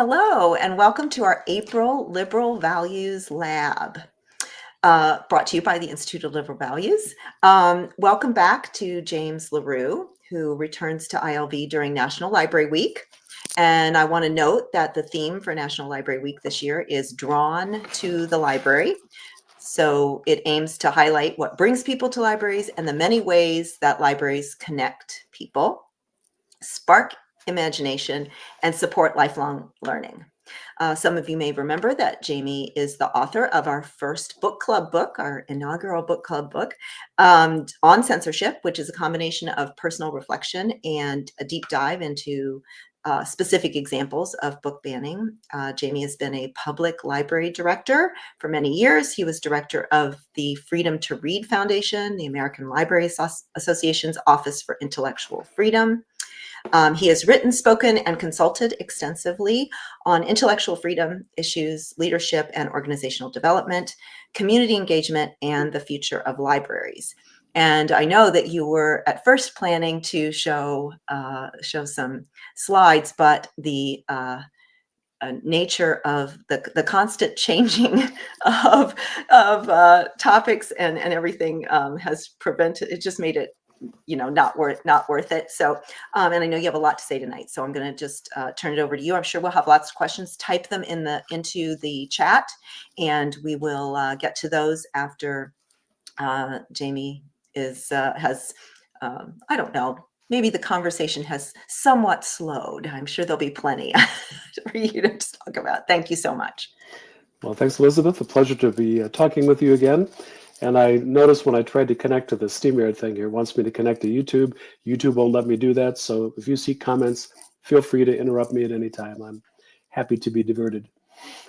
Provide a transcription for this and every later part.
Hello, and welcome to our April Liberal Values Lab, brought to you by the Institute of Liberal Values. Welcome back to James LaRue, who returns to ILV during National Library Week. And I want to note that the theme for National Library Week this year is Drawn to the Library. So it aims to highlight what brings people to libraries and the many ways that libraries connect people, spark imagination, and support lifelong learning. Some of you may remember that Jamie is the author of our first book club book, our inaugural book club book, on censorship, which is a combination of personal reflection and a deep dive into specific examples of book banning. Jamie has been a public library director for many years. He was director of the Freedom to Read Foundation, the American Library Association's Office for Intellectual Freedom. He has written, spoken, and consulted extensively on intellectual freedom issues, leadership and organizational development, community engagement, and the future of libraries. And I know that you were at first planning to show some slides, but the nature of the constant changing of topics and everything has prevented it, just made it not worth it. So and I know you have a lot to say tonight, so I'm going to just turn it over to you. I'm sure we'll have lots of questions. Type them into the chat, and we will get to those after Jamie has I don't know, maybe the conversation has somewhat slowed. I'm sure there'll be plenty for you to talk about. Thank you so much. Well, thanks, Elizabeth. A pleasure to be talking with you again. And I noticed when I tried to connect to the StreamYard thing here, it wants me to connect to YouTube. YouTube won't let me do that. So if you see comments, feel free to interrupt me at any time. I'm happy to be diverted.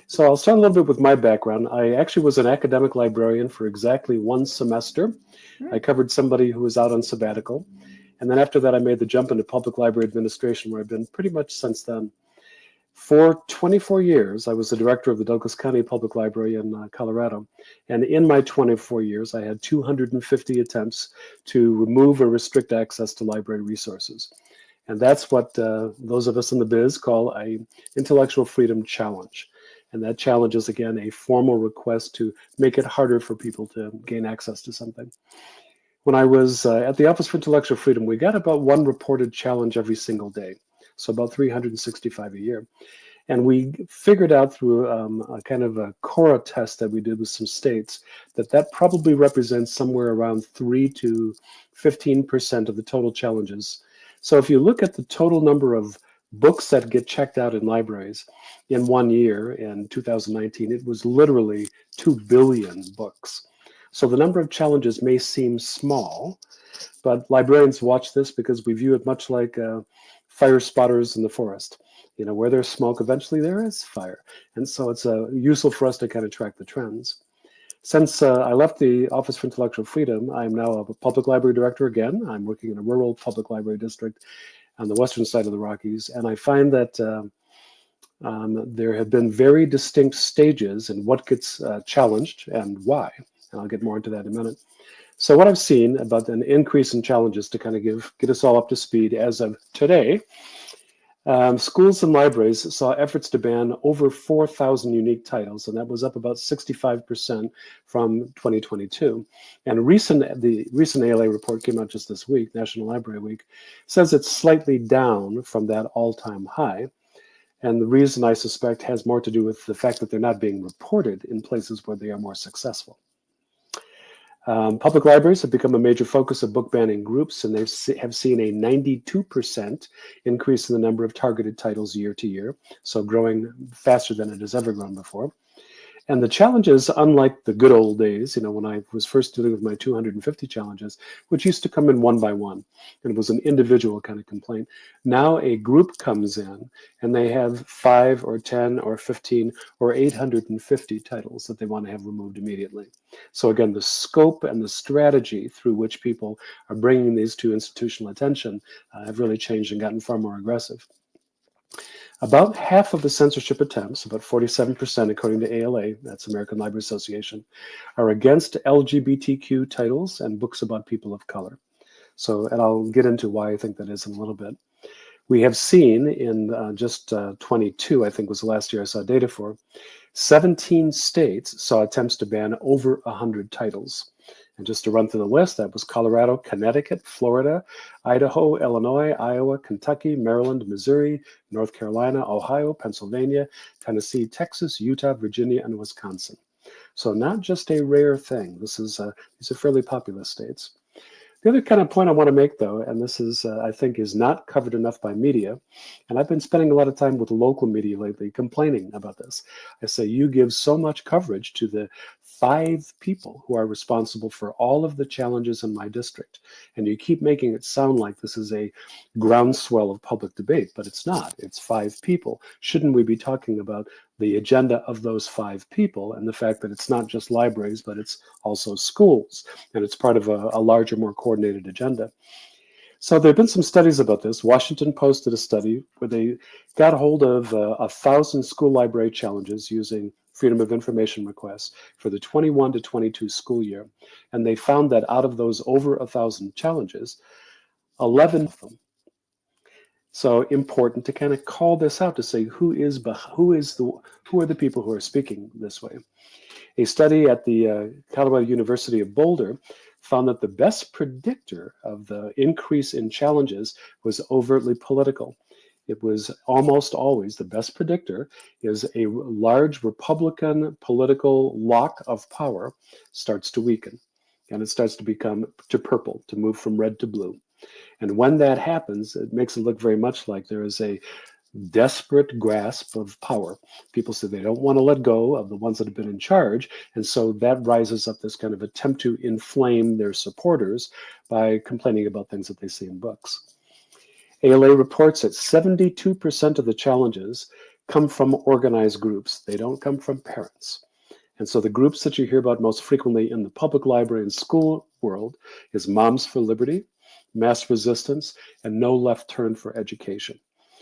So I'll start a little bit with my background. I actually was an academic librarian for exactly one semester. I covered somebody who was out on sabbatical. And then after that, I made the jump into public library administration, where I've been pretty much since then. For 24 years, I was the director of the Douglas County Public Library in Colorado. And in my 24 years, I had 250 attempts to remove or restrict access to library resources. And that's what those of us in the biz call an intellectual freedom challenge. And that challenge is, again, a formal request to make it harder for people to gain access to something. When I was at the Office for Intellectual Freedom, we got about one reported challenge every single day. So about 365 a year. And we figured out through a kind of a Cora test that we did with some states that probably represents somewhere around 3 to 15% of the total challenges. So if you look at the total number of books that get checked out in libraries in 1 year, in 2019, it was literally 2 billion books. So the number of challenges may seem small, but librarians watch this because we view it much like fire spotters in the forest. Where there's smoke, eventually there is fire. And so it's useful for us to kind of track the trends. Since I left the Office for Intellectual Freedom, I'm now a public library director again. I'm working in a rural public library district on the western side of the Rockies. And I find that there have been very distinct stages in what gets challenged and why. And I'll get more into that in a minute. So what I've seen about an increase in challenges to kind of get us all up to speed as of today, schools and libraries saw efforts to ban over 4,000 unique titles, and that was up about 65% from 2022. And the recent ALA report came out just this week, National Library Week, says it's slightly down from that all-time high. And the reason, I suspect, has more to do with the fact that they're not being reported in places where they are more successful. Public libraries have become a major focus of book banning groups, and they have seen a 92% increase in the number of targeted titles year to year, so growing faster than it has ever grown before. And the challenges, unlike the good old days, when I was first dealing with my 250 challenges, which used to come in one by one, and it was an individual kind of complaint. Now a group comes in and they have 5 or 10 or 15 or 850 titles that they want to have removed immediately. So again, the scope and the strategy through which people are bringing these to institutional attention have really changed and gotten far more aggressive. About half of the censorship attempts, about 47% according to ALA, that's American Library Association, are against LGBTQ titles and books about people of color. So, and I'll get into why I think that is in a little bit. We have seen in just 22, I think was the last year I saw data for, 17 states saw attempts to ban over 100 titles. And just to run through the list, that was Colorado, Connecticut, Florida, Idaho, Illinois, Iowa, Kentucky, Maryland, Missouri, North Carolina, Ohio, Pennsylvania, Tennessee, Texas, Utah, Virginia, and Wisconsin. So not just a rare thing. These are fairly populous states. The other kind of point I want to make, though, and this is, I think, is not covered enough by media, and I've been spending a lot of time with local media lately complaining about this. I say, you give so much coverage to the 5 people who are responsible for all of the challenges in my district, and you keep making it sound like this is a groundswell of public debate, but it's not. It's 5 people. Shouldn't we be talking about the agenda of those 5 people and the fact that it's not just libraries, but it's also schools, and it's part of a larger, more coordinated agenda? So there have been some studies about this. Washington Post did a study where they got a hold of 1,000 school library challenges using Freedom of Information requests for the 21 to 22 school year. And they found that out of those over 1,000 challenges, 11 of them. So important to kind of call this out to say who are the people who are speaking this way. A study at the Colorado University of Boulder found that the best predictor of the increase in challenges was overtly political. It was almost always the best predictor is a large Republican political lock of power starts to weaken, and it starts to become to purple, to move from red to blue. And when that happens, it makes it look very much like there is a desperate grasp of power. People say they don't want to let go of the ones that have been in charge. And so that rises up this kind of attempt to inflame their supporters by complaining about things that they see in books. ALA reports that 72% of the challenges come from organized groups. They don't come from parents. And so the groups that you hear about most frequently in the public library and school world is Moms for Liberty, Mass Resistance, and No Left Turn for Education.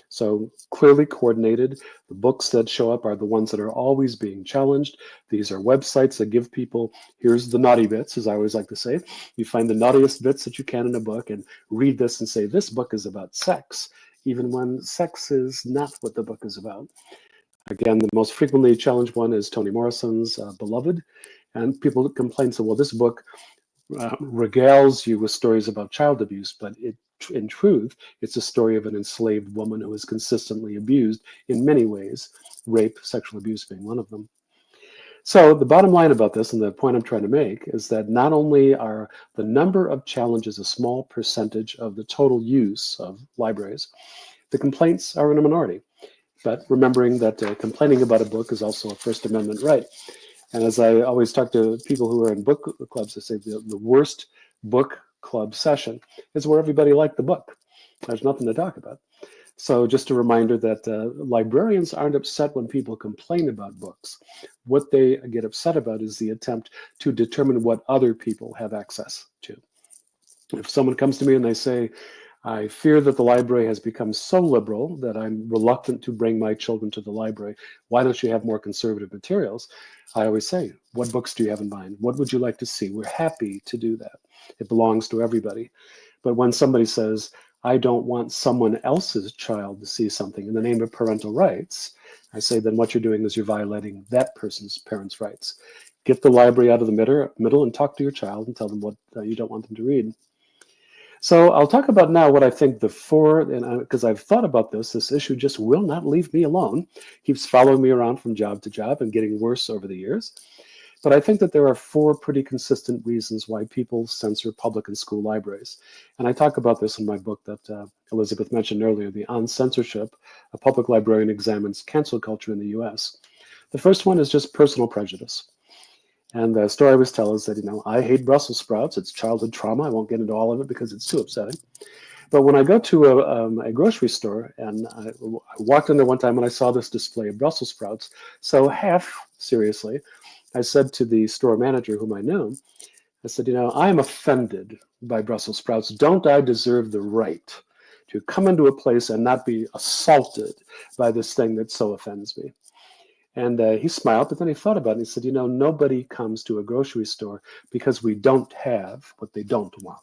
So clearly coordinated. The books that show up are the ones that are always being challenged. These are websites that give people, here's the naughty bits, as I always like to say. You find the naughtiest bits that you can in a book and read this and say, this book is about sex, even when sex is not what the book is about. Again, the most frequently challenged one is Toni Morrison's Beloved. And people complain, so, well, this book regales you with stories about child abuse, but in truth, it's a story of an enslaved woman who is consistently abused in many ways, rape, sexual abuse being one of them. So the bottom line about this, and the point I'm trying to make, is that not only are the number of challenges a small percentage of the total use of libraries, the complaints are in a minority. But remembering that complaining about a book is also a First Amendment right. And as I always talk to people who are in book clubs, I say the worst book club session is where everybody liked the book. There's nothing to talk about. So just a reminder that librarians aren't upset when people complain about books. What they get upset about is the attempt to determine what other people have access to. If someone comes to me and they say, I fear that the library has become so liberal that I'm reluctant to bring my children to the library. Why don't you have more conservative materials? I always say, what books do you have in mind? What would you like to see? We're happy to do that. It belongs to everybody. But when somebody says, I don't want someone else's child to see something in the name of parental rights, I say, then what you're doing is you're violating that person's parents' rights. Get the library out of the middle and talk to your child and tell them what you don't want them to read. So I'll talk about now what I think because I've thought about this issue just will not leave me alone. Keeps following me around from job to job and getting worse over the years. But I think that there are 4 pretty consistent reasons why people censor public and school libraries. And I talk about this in my book that Elizabeth mentioned earlier, the On Censorship, A Public Librarian Examines Cancel Culture in the US. The first one is just personal prejudice. And the story I always tell is that, I hate Brussels sprouts. It's childhood trauma. I won't get into all of it because it's too upsetting. But when I go to a grocery store, and I walked in there one time and I saw this display of Brussels sprouts, so half seriously, I said to the store manager whom I knew, I said, I am offended by Brussels sprouts. Don't I deserve the right to come into a place and not be assaulted by this thing that so offends me? And he smiled, but then he thought about it and he said, nobody comes to a grocery store because we don't have what they don't want.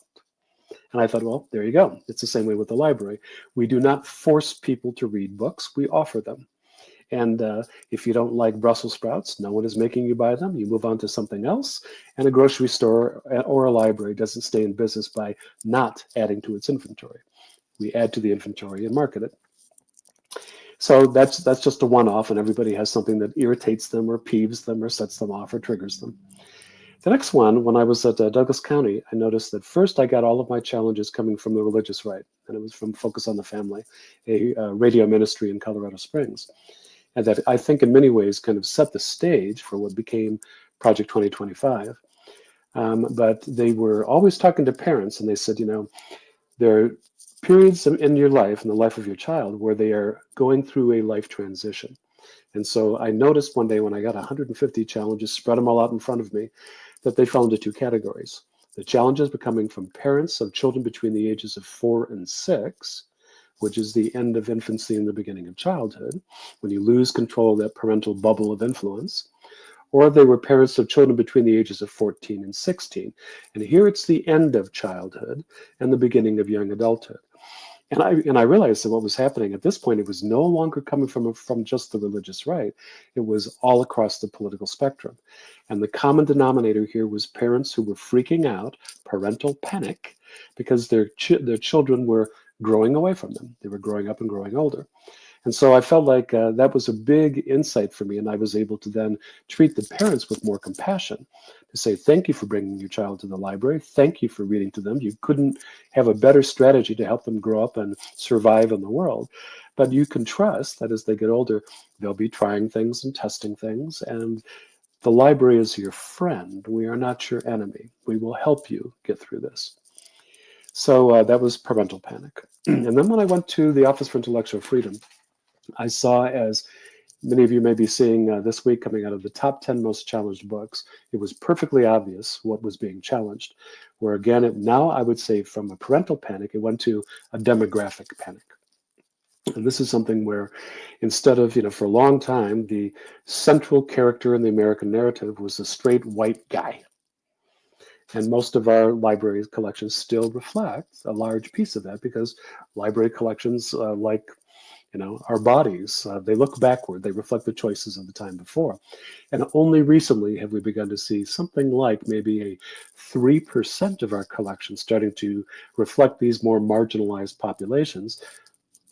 And I thought, well, there you go. It's the same way with the library. We do not force people to read books. We offer them. And if you don't like Brussels sprouts, no one is making you buy them. You move on to something else. And a grocery store or a library doesn't stay in business by not adding to its inventory. We add to the inventory and market it. So that's just a one-off, and everybody has something that irritates them or peeves them or sets them off or triggers them. The next one, when I was at Douglas County, I noticed that first I got all of my challenges coming from the religious right, and it was from Focus on the Family, a radio ministry in Colorado Springs. And that I think in many ways kind of set the stage for what became Project 2025. But they were always talking to parents, and they said, there are periods in your life, in the life of your child, where they are going through a life transition. And so I noticed one day when I got 150 challenges, spread them all out in front of me, that they fell into two categories. The challenges were coming from parents of children between the ages of 4 and 6, which is the end of infancy and the beginning of childhood, when you lose control of that parental bubble of influence. Or they were parents of children between the ages of 14 and 16. And here it's the end of childhood and the beginning of young adulthood. And I realized that what was happening at this point, it was no longer coming from just the religious right. It was all across the political spectrum. And the common denominator here was parents who were freaking out, parental panic, because their children were growing away from them. They were growing up and growing older. And so I felt like that was a big insight for me, and I was able to then treat the parents with more compassion, to say, thank you for bringing your child to the library. Thank you for reading to them. You couldn't have a better strategy to help them grow up and survive in the world. But you can trust that as they get older, they'll be trying things and testing things, and the library is your friend. We are not your enemy. We will help you get through this. So that was parental panic. And then when I went to the Office for Intellectual Freedom, I saw, as many of you may be seeing this week coming out of the top 10 most challenged books, it was perfectly obvious what was being challenged. Where again, now I would say from a parental panic, it went to a demographic panic. And this is something where instead of, for a long time, the central character in the American narrative was the straight white guy. And most of our library collections still reflect a large piece of that, because library collections, like our bodies, they look backward. They reflect the choices of the time before. And only recently have we begun to see something like maybe a 3% of our collection starting to reflect these more marginalized populations.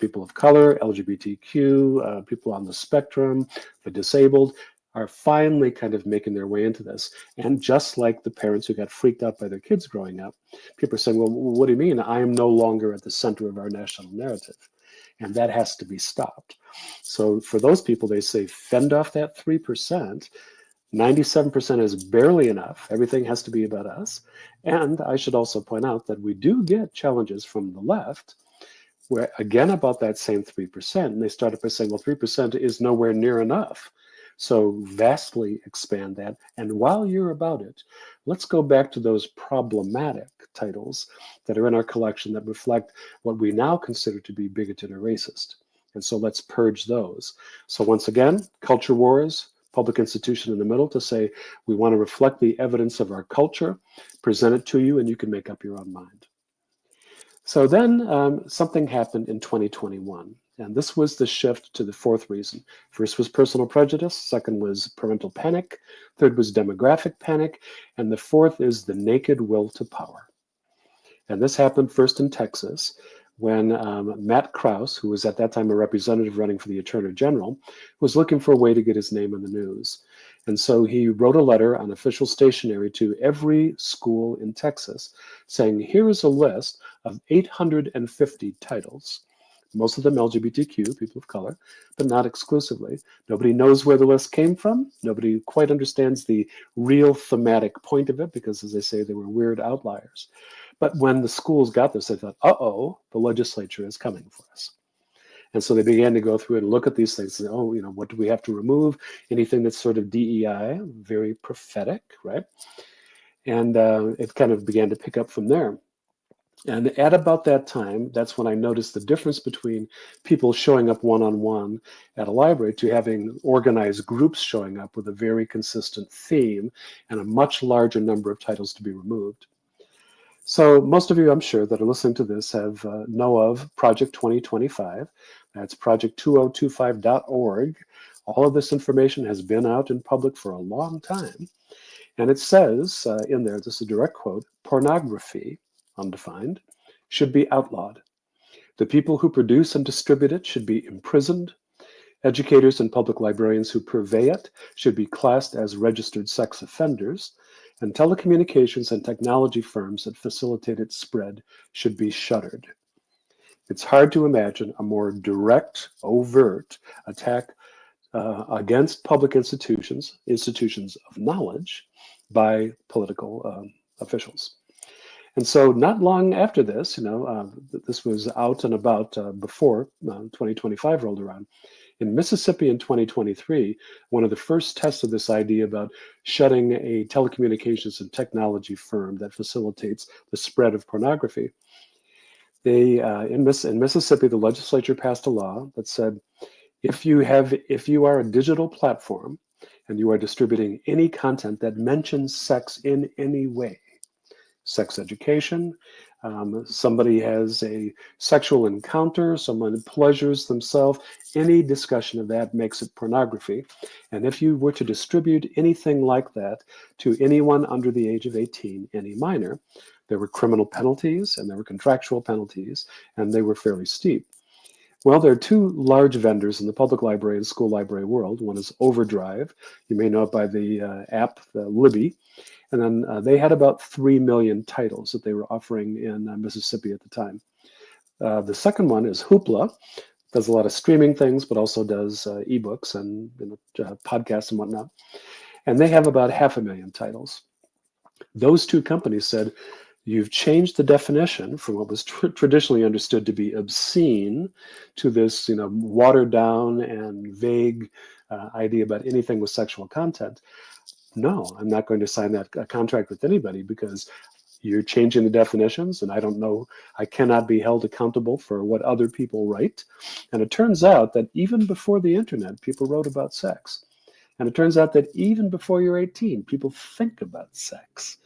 People of color, LGBTQ, people on the spectrum, the disabled, are finally kind of making their way into this. And just like the parents who got freaked out by their kids growing up, people are saying, well, what do you mean? I am no longer at the center of our national narrative. And that has to be stopped. So for those people, they say, fend off that 3%. 97% is barely enough. Everything has to be about us. And I should also point out that we do get challenges from the left, where again about that same 3%, and they started by saying, well, 3% is nowhere near enough. So vastly expand that. And while you're about it, let's go back to those problematic titles that are in our collection that reflect what we now consider to be bigoted or racist. And so let's purge those. So once again, culture wars, public institution in the middle, to say we want to reflect the evidence of our culture, present it to you, and you can make up your own mind. So then something happened in 2021. And this was the shift to the fourth reason. First was personal prejudice. Second was parental panic. Third was demographic panic. And the fourth is the naked will to power. And this happened first in Texas, when Matt Krause, who was at that time a representative running for the Attorney General, was looking for a way to get his name in the news. And so he wrote a letter on official stationery to every school in Texas saying, here is a list of 850 titles, most of them LGBTQ, people of color, but not exclusively. Nobody knows where the list came from. Nobody quite understands the real thematic point of it, because, as I say, they were weird outliers. But when the schools got this, they thought, uh-oh, the legislature is coming for us. And so they began to go through and look at these things and say, oh, what do we have to remove? Anything that's sort of DEI, very prophetic, right? And it kind of began to pick up from there. And at about that time, that's when I noticed the difference between people showing up one-on-one at a library to having organized groups showing up with a very consistent theme and a much larger number of titles to be removed. So most of you, I'm sure, that are listening to this have know of Project 2025. That's project2025.org. All of this information has been out in public for a long time. And it says in there, this is a direct quote, pornography, undefined, should be outlawed. The people who produce and distribute it should be imprisoned. Educators and public librarians who purvey it should be classed as registered sex offenders, and telecommunications and technology firms that facilitate its spread should be shuttered. It's hard to imagine a more direct, overt attack against public institutions of knowledge by political officials. And so not long after this, this was out and about before 2025 rolled around. In Mississippi in 2023, one of the first tests of this idea about shutting a telecommunications and technology firm that facilitates the spread of pornography, in Mississippi, the legislature passed a law that said, if you are a digital platform and you are distributing any content that mentions sex in any way, sex education, somebody has a sexual encounter, someone pleasures themselves, any discussion of that makes it pornography. And if you were to distribute anything like that to anyone under the age of 18, any minor, there were criminal penalties and there were contractual penalties, and they were fairly steep. Well, there are two large vendors in the public library and school library world. One is Overdrive. You may know it by the app, the Libby. And then they had about 3 million titles that they were offering in Mississippi at the time. The second one is Hoopla. Does a lot of streaming things, but also does ebooks and podcasts and whatnot. And they have about 500,000 titles. Those two companies said, you've changed the definition from what was traditionally understood to be obscene to this, watered down and vague idea about anything with sexual content. No, I'm not going to sign that contract with anybody because you're changing the definitions, and I don't know, I cannot be held accountable for what other people write. And it turns out that even before the internet, people wrote about sex. And it turns out that even before you're 18, people think about sex.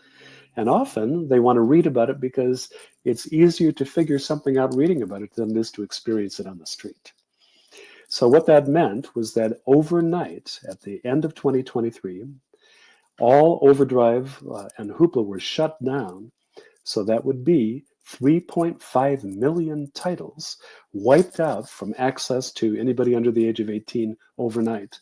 And often they want to read about it because it's easier to figure something out reading about it than it is to experience it on the street. So what that meant was that overnight, at the end of 2023, all Overdrive and Hoopla were shut down. So that would be 3.5 million titles wiped out from access to anybody under the age of 18 overnight.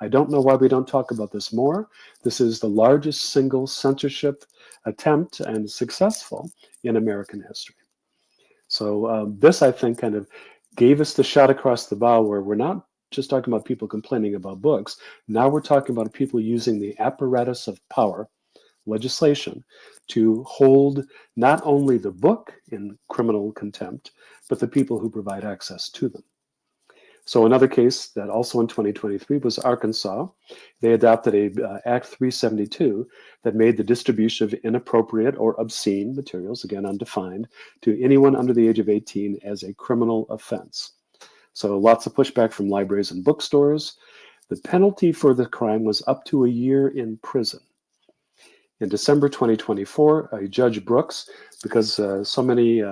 I don't know why we don't talk about this more. This is the largest single censorship attempt, and successful, in American history. So this, I think, kind of gave us the shot across the bow where we're not just talking about people complaining about books. Now we're talking about people using the apparatus of power, legislation, to hold not only the book in criminal contempt, but the people who provide access to them. So another case that also in 2023 was Arkansas. They adopted a Act 372 that made the distribution of inappropriate or obscene materials, again undefined, to anyone under the age of 18 as a criminal offense. So lots of pushback from libraries and bookstores. The penalty for the crime was up to a year in prison. In December 2024, Judge Brooks, because so many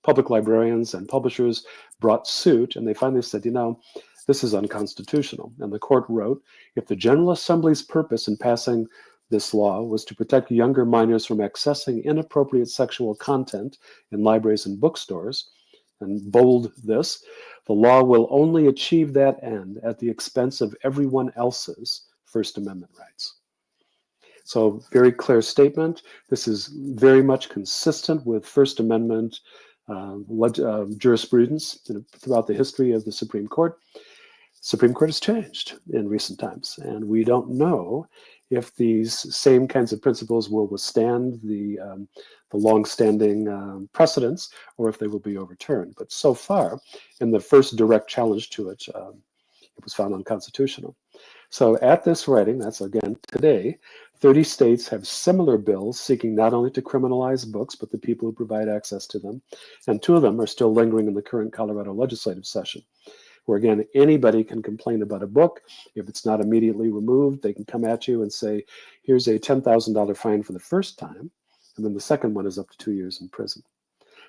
public librarians and publishers brought suit, and they finally said, this is unconstitutional. And the court wrote, if the General Assembly's purpose in passing this law was to protect younger minors from accessing inappropriate sexual content in libraries and bookstores, and bold this, the law will only achieve that end at the expense of everyone else's First Amendment rights. So very clear statement. This is very much consistent with First Amendment jurisprudence throughout the history of the Supreme Court. Supreme Court has changed in recent times, and we don't know if these same kinds of principles will withstand the long-standing precedents or if they will be overturned. But so far, in the first direct challenge to it, it was found unconstitutional. So at this writing, that's again today, 30 states have similar bills seeking not only to criminalize books, but the people who provide access to them. And 2 of them are still lingering in the current Colorado legislative session, where again, anybody can complain about a book. If it's not immediately removed, they can come at you and say, here's a $10,000 fine for the first time. And then the second one is up to 2 years in prison.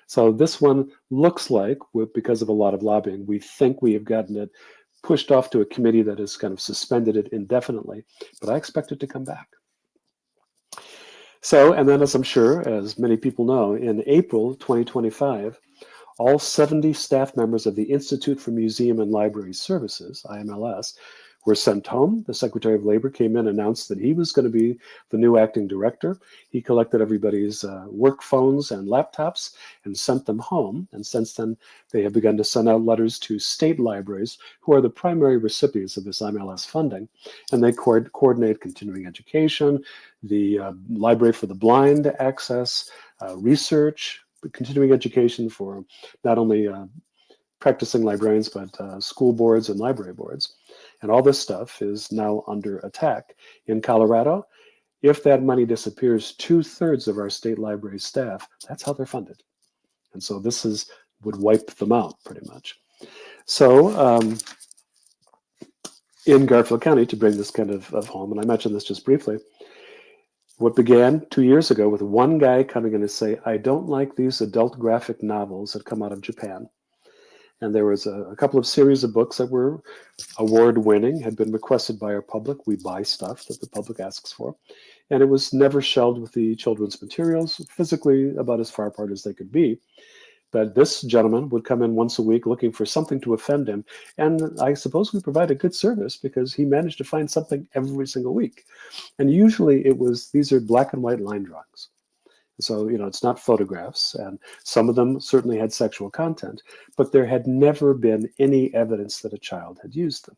So this one looks like, because of a lot of lobbying, we think we have gotten it pushed off to a committee that has kind of suspended it indefinitely, but I expect it to come back. So, and then as I'm sure, as many people know, in April 2025, all 70 staff members of the Institute for Museum and Library Services, IMLS, were sent home. The Secretary of Labor came in and announced that he was going to be the new acting director. He collected everybody's work phones and laptops and sent them home. And since then, they have begun to send out letters to state libraries, who are the primary recipients of this IMLS funding. And they coordinate continuing education, the Library for the Blind access, research, continuing education for not only practicing librarians, but school boards and library boards. And all this stuff is now under attack. In Colorado, if that money disappears, 2/3 of our state library staff, that's how they're funded. And so this would wipe them out pretty much. So in Garfield County, to bring this kind of home, and I mentioned this just briefly, what began 2 years ago with one guy coming in and say, I don't like these adult graphic novels that come out of Japan. And there was a couple of series of books that were award-winning, had been requested by our public. We buy stuff that the public asks for. And it was never shelved with the children's materials, physically about as far apart as they could be. But this gentleman would come in once a week looking for something to offend him. And I suppose we provide a good service because he managed to find something every single week. And usually these are black and white line drawings. So, it's not photographs, and some of them certainly had sexual content, but there had never been any evidence that a child had used them.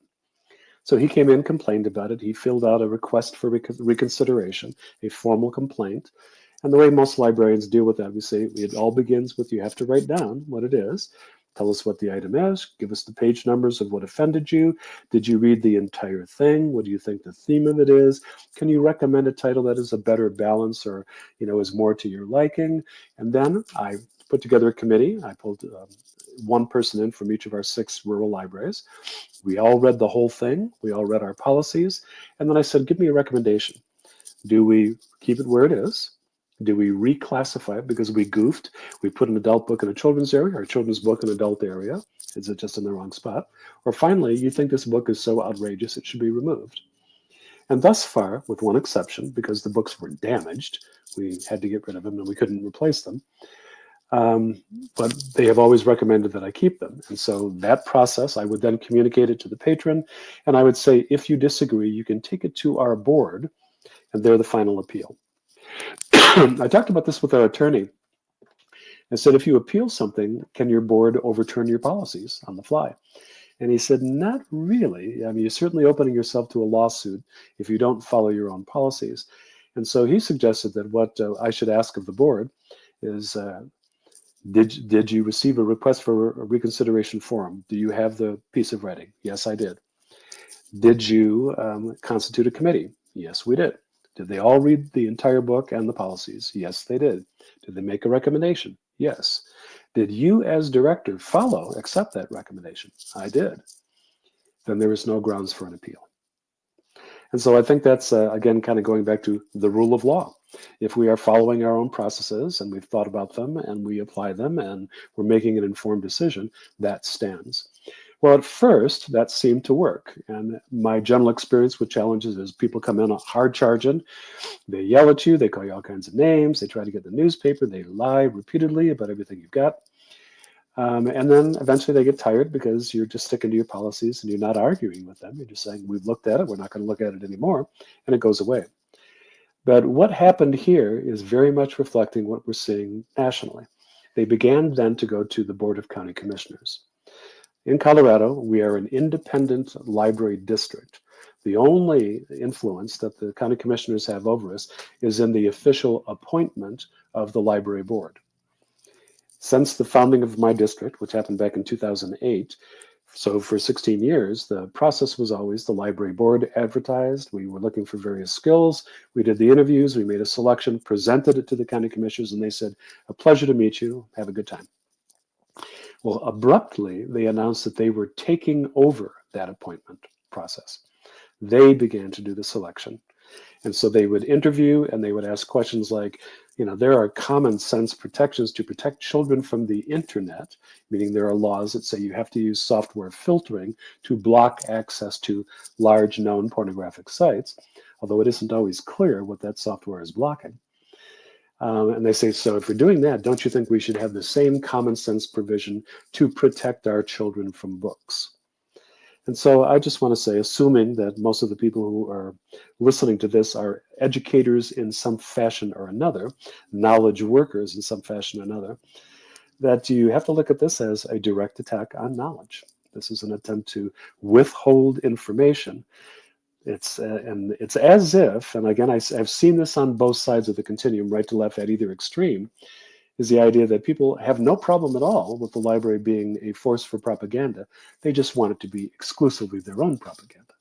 So he came in, complained about it. He filled out a request for reconsideration, a formal complaint. And the way most librarians deal with that, we say it all begins with you have to write down what it is. Tell us what the item is. Give us the page numbers of what offended you. Did you read the entire thing? What do you think the theme of it is? Can you recommend a title that is a better balance or, is more to your liking? And then I put together a committee. I pulled one person in from each of our 6 rural libraries. We all read the whole thing. We all read our policies. And then I said, give me a recommendation. Do we keep it where it is? Do we reclassify it because we goofed? We put an adult book in a children's area, or a children's book in an adult area. Is it just in the wrong spot? Or finally, you think this book is so outrageous it should be removed. And thus far, with one exception, because the books were damaged, we had to get rid of them and we couldn't replace them. But they have always recommended that I keep them. And so that process, I would then communicate it to the patron. And I would say, if you disagree, you can take it to our board and they're the final appeal. I talked about this with our attorney. I said, if you appeal something, can your board overturn your policies on the fly? And he said, not really. I mean, you're certainly opening yourself to a lawsuit if you don't follow your own policies. And so he suggested that what I should ask of the board is, did you receive a request for a reconsideration form? Do you have the piece of writing? Yes, I did. Did you constitute a committee? Yes, we did. Did they all read the entire book and the policies? Yes, they did. Did they make a recommendation? Yes. Did you as director accept that recommendation? I did. Then there is no grounds for an appeal. And so I think that's, again, kind of going back to the rule of law. If we are following our own processes and we've thought about them and we apply them and we're making an informed decision, that stands. Well, at first, that seemed to work. And my general experience with challenges is people come in hard charging. They yell at you. They call you all kinds of names. They try to get the newspaper. They lie repeatedly about everything you've got. And then eventually they get tired because you're just sticking to your policies and you're not arguing with them. You're just saying, we've looked at it. We're not going to look at it anymore. And it goes away. But what happened here is very much reflecting what we're seeing nationally. They began then to go to the Board of County Commissioners. In Colorado, we are an independent library district. The only influence that the county commissioners have over us is in the official appointment of the library board. Since the founding of my district, which happened back in 2008, so for 16 years, the process was always the library board advertised. We were looking for various skills. We did the interviews. We made a selection, presented it to the county commissioners, and they said, a pleasure to meet you. Have a good time. Well, abruptly, they announced that they were taking over that appointment process. They began to do the selection. And so they would interview and they would ask questions like, there are common sense protections to protect children from the internet, meaning there are laws that say you have to use software filtering to block access to large known pornographic sites, although it isn't always clear what that software is blocking. And they say, so if we're doing that, don't you think we should have the same common sense provision to protect our children from books? And so I just want to say, assuming that most of the people who are listening to this are educators in some fashion or another, knowledge workers in some fashion or another, that you have to look at this as a direct attack on knowledge. This is an attempt to withhold information. It's as if, and again, I've seen this on both sides of the continuum, right to left at either extreme, is the idea that people have no problem at all with the library being a force for propaganda. They just want it to be exclusively their own propaganda.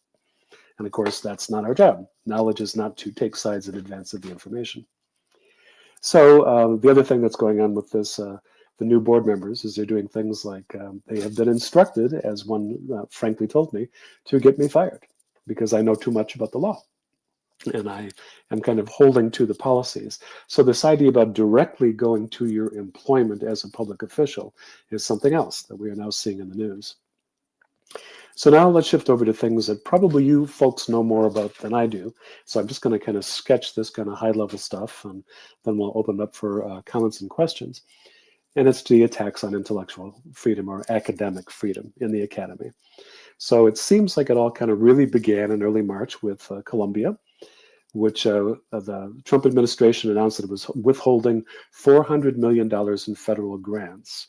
And of course, that's not our job. Knowledge is not to take sides in advance of the information. So the other thing that's going on with this, the new board members, is they're doing things like they have been instructed, as one frankly told me, to get me fired because I know too much about the law. And I am kind of holding to the policies. So this idea about directly going to your employment as a public official is something else that we are now seeing in the news. So now let's shift over to things that probably you folks know more about than I do. So I'm just going to kind of sketch this kind of high-level stuff, and then we'll open up for comments and questions. And it's the attacks on intellectual freedom or academic freedom in the academy. So it seems like it all kind of really began in early March with Columbia, which the Trump administration announced that it was withholding $400 million in federal grants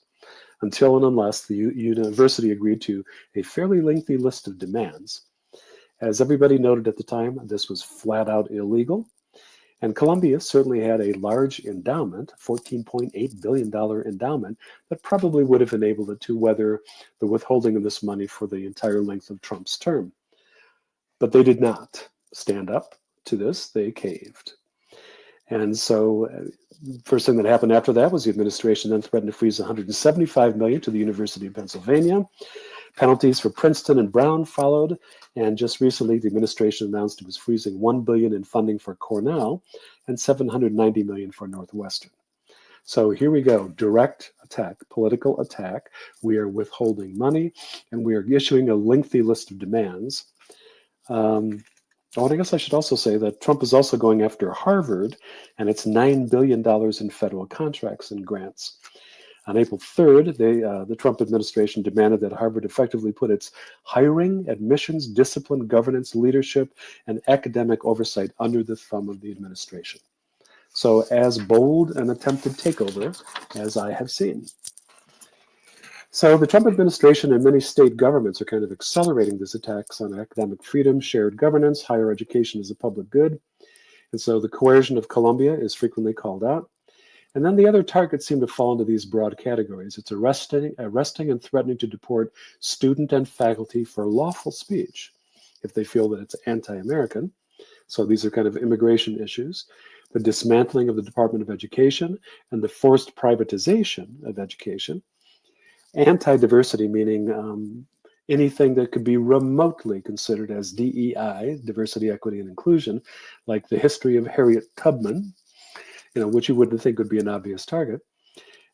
until and unless the university agreed to a fairly lengthy list of demands. As everybody noted at the time, this was flat out illegal. And Columbia certainly had a large endowment, $14.8 billion endowment, that probably would have enabled it to weather the withholding of this money for the entire length of Trump's term. But they did not stand up to this. They caved. And so first thing that happened after that was the administration then threatened to freeze $175 million to the University of Pennsylvania. Penalties for Princeton and Brown followed, and just recently the administration announced it was freezing $1 billion in funding for Cornell and $790 million for Northwestern. So here we go, direct attack, political attack. We are withholding money, and we are issuing a lengthy list of demands. And I guess I should also say that Trump is also going after Harvard and its $9 billion in federal contracts and grants. On April 3rd, the Trump administration demanded that Harvard effectively put its hiring, admissions, discipline, governance, leadership, and academic oversight under the thumb of the administration. So as bold an attempted takeover as I have seen. So the Trump administration and many state governments are kind of accelerating these attacks on academic freedom, shared governance, higher education as a public good. And so the coercion of Columbia is frequently called out. And then the other targets seem to fall into these broad categories. It's arresting and threatening to deport student and faculty for lawful speech if they feel that it's anti-American. So these are kind of immigration issues. The dismantling of the Department of Education and the forced privatization of education. Anti-diversity, meaning anything that could be remotely considered as DEI, diversity, equity, and inclusion, like the history of Harriet Tubman, which you wouldn't think would be an obvious target.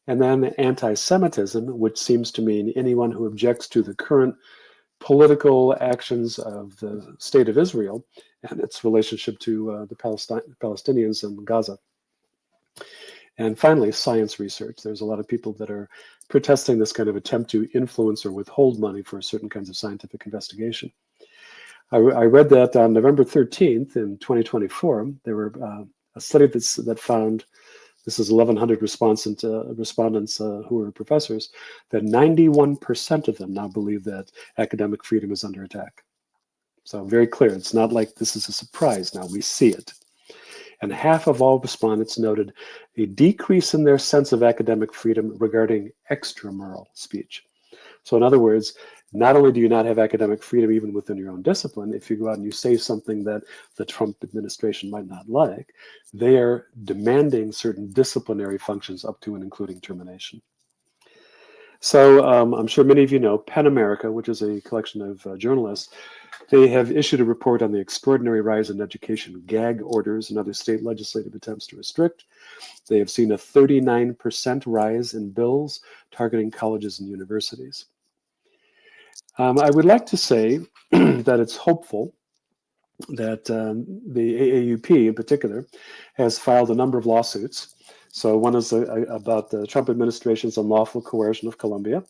And then anti-Semitism, which seems to mean anyone who objects to the current political actions of the state of Israel and its relationship to the Palestinians in Gaza. And finally, science research. There's a lot of people that are protesting this kind of attempt to influence or withhold money for certain kinds of scientific investigation. I read that on November 13th in 2024, there were a study that found, this is 1,100 respondents who were professors, that 91% of them now believe that academic freedom is under attack. So very clear, it's not like this is a surprise now, we see it. And half of all respondents noted a decrease in their sense of academic freedom regarding extramural speech. So in other words, not only do you not have academic freedom even within your own discipline, if you go out and you say something that the Trump administration might not like, they are demanding certain disciplinary functions up to and including termination. So I'm sure many of you know PEN America, which is a collection of journalists. They have issued a report on the extraordinary rise in education gag orders and other state legislative attempts to restrict. They have seen a 39% rise in bills targeting colleges and universities. I would like to say that it's hopeful that the AAUP in particular has filed a number of lawsuits. So one is about the Trump administration's unlawful coercion of Columbia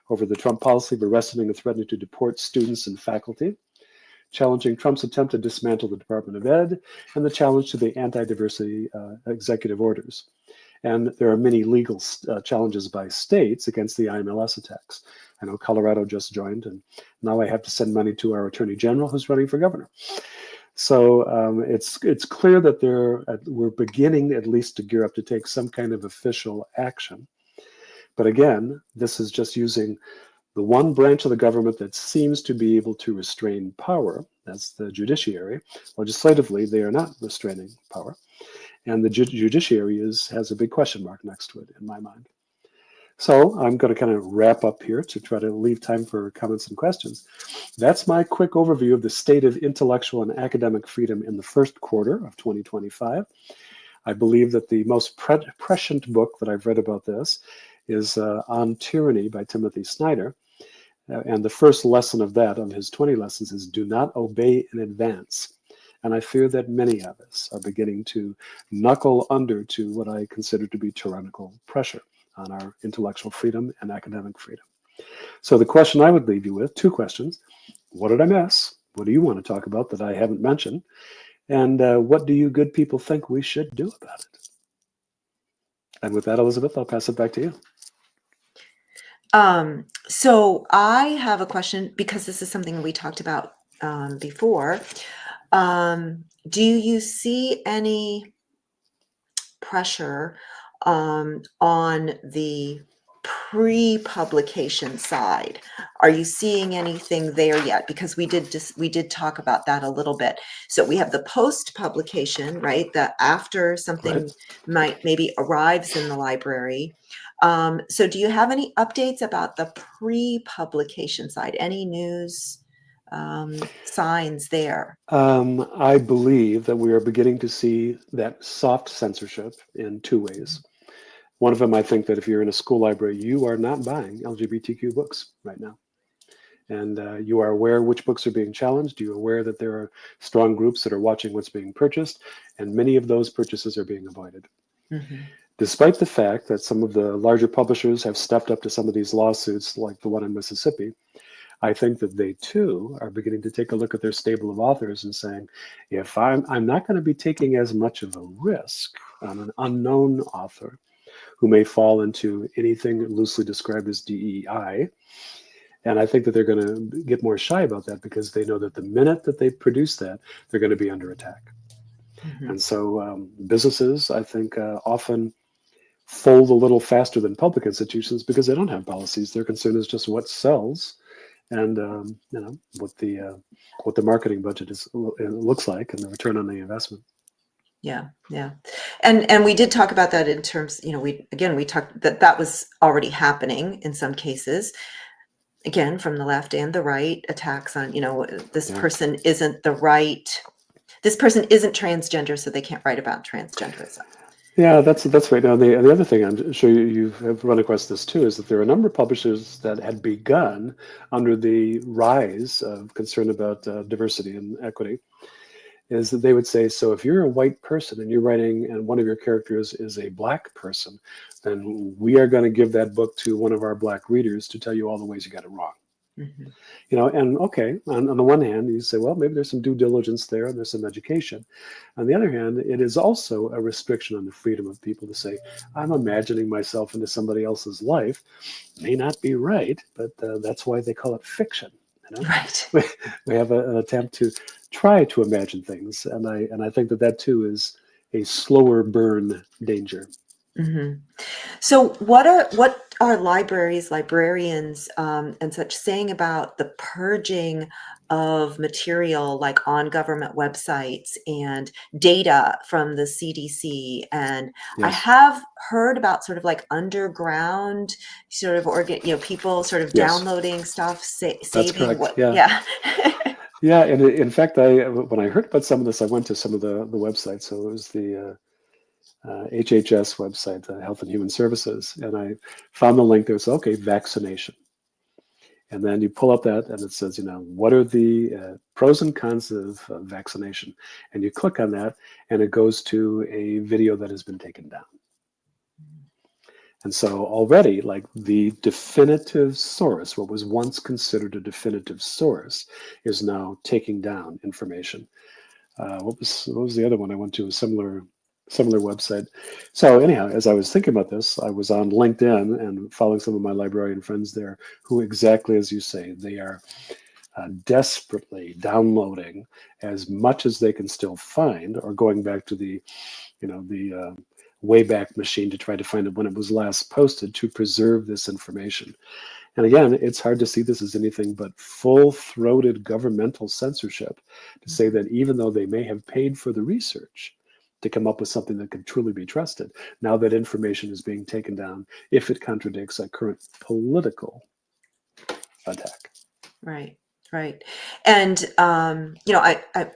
over the Trump policy of arresting and threatening to deport students and faculty, challenging Trump's attempt to dismantle the Department of Ed, and the challenge to the anti-diversity executive orders. And there are many legal challenges by states against the IMLS attacks. I know Colorado just joined, and now I have to send money to our attorney general who's running for governor. So it's clear that we're beginning at least to gear up to take some kind of official action. But again, this is just using the one branch of the government that seems to be able to restrain power. That's the judiciary. Legislatively, they are not restraining power. And the judiciary has a big question mark next to it, in my mind. So I'm going to kind of wrap up here to try to leave time for comments and questions. That's my quick overview of the state of intellectual and academic freedom in the first quarter of 2025. I believe that the most prescient book that I've read about this is On Tyranny by Timothy Snyder. And the first lesson of that, of his 20 lessons, is do not obey in advance. And I fear that many of us are beginning to knuckle under to what I consider to be tyrannical pressure on our intellectual freedom and academic freedom. So the question I would leave you with, two questions. What did I miss? What do you want to talk about that I haven't mentioned? And what do you good people think we should do about it? And with that, Elizabeth, I'll pass it back to you. So I have a question, because this is something we talked about before. Do you see any pressure on the pre-publication side? Are you seeing anything there yet? Because we did talk about that a little bit. So we have the post-publication, right? The after something maybe arrives in the library. So do you have any updates about the pre-publication side? Any news signs there? I believe that we are beginning to see that soft censorship in two ways. One of them, I think that if you're in a school library, you are not buying LGBTQ books right now. And you are aware which books are being challenged. You're aware that there are strong groups that are watching what's being purchased, and many of those purchases are being avoided. Mm-hmm. Despite the fact that some of the larger publishers have stepped up to some of these lawsuits, like the one in Mississippi, I think that they too are beginning to take a look at their stable of authors and saying, if I'm not going to be taking as much of a risk on an unknown author who may fall into anything loosely described as DEI, and I think that they're going to get more shy about that because they know that the minute that they produce that, they're going to be under attack. Mm-hmm. And so businesses, I think, often fold a little faster than public institutions because they don't have policies. Their concern is just what sells. And what the marketing budget looks like and the return on the investment. Yeah, and we did talk about that in terms. We talked that was already happening in some cases. Again, from the left and the right, attacks on this person isn't the right. This person isn't transgender, so they can't write about transgenderism. Yeah, that's right. Now, the other thing I'm sure you have run across this too is that there are a number of publishers that had begun under the rise of concern about diversity and equity, is that they would say, so if you're a white person and you're writing and one of your characters is a black person, then we are going to give that book to one of our black readers to tell you all the ways you got it wrong. Mm-hmm. And okay, on the one hand, you say, well, maybe there's some due diligence there and there's some education. On the other hand, it is also a restriction on the freedom of people to say, I'm imagining myself into somebody else's life. May not be right, but that's why they call it fiction. Right. We have an attempt to try to imagine things. And I think that too is a slower burn danger. Hmm. So what are libraries, librarians, and such saying about the purging of material like on government websites and data from the CDC? And I Yes, have heard about sort of like underground sort of people sort of yes, downloading stuff, that's saving correct. what, Yeah. yeah. Yeah, and in fact, when I heard about some of this, I went to some of the websites. So it was the HHS website, Health and Human Services, and I found the link there. So okay, vaccination, and then you pull up that, and it says, what are the pros and cons of vaccination, and you click on that, and it goes to a video that has been taken down. And so already, like the definitive source, what was once considered a definitive source, is now taking down information. What was the other one I went to? A similar website. So anyhow, as I was thinking about this, I was on LinkedIn and following some of my librarian friends there, who exactly as you say, they are desperately downloading as much as they can still find, or going back to the Wayback Machine to try to find it when it was last posted to preserve this information. And again, it's hard to see this as anything but full-throated governmental censorship to say that even though they may have paid for the research to come up with something that can truly be trusted, now that information is being taken down if it contradicts a current political attack. Right, right. And I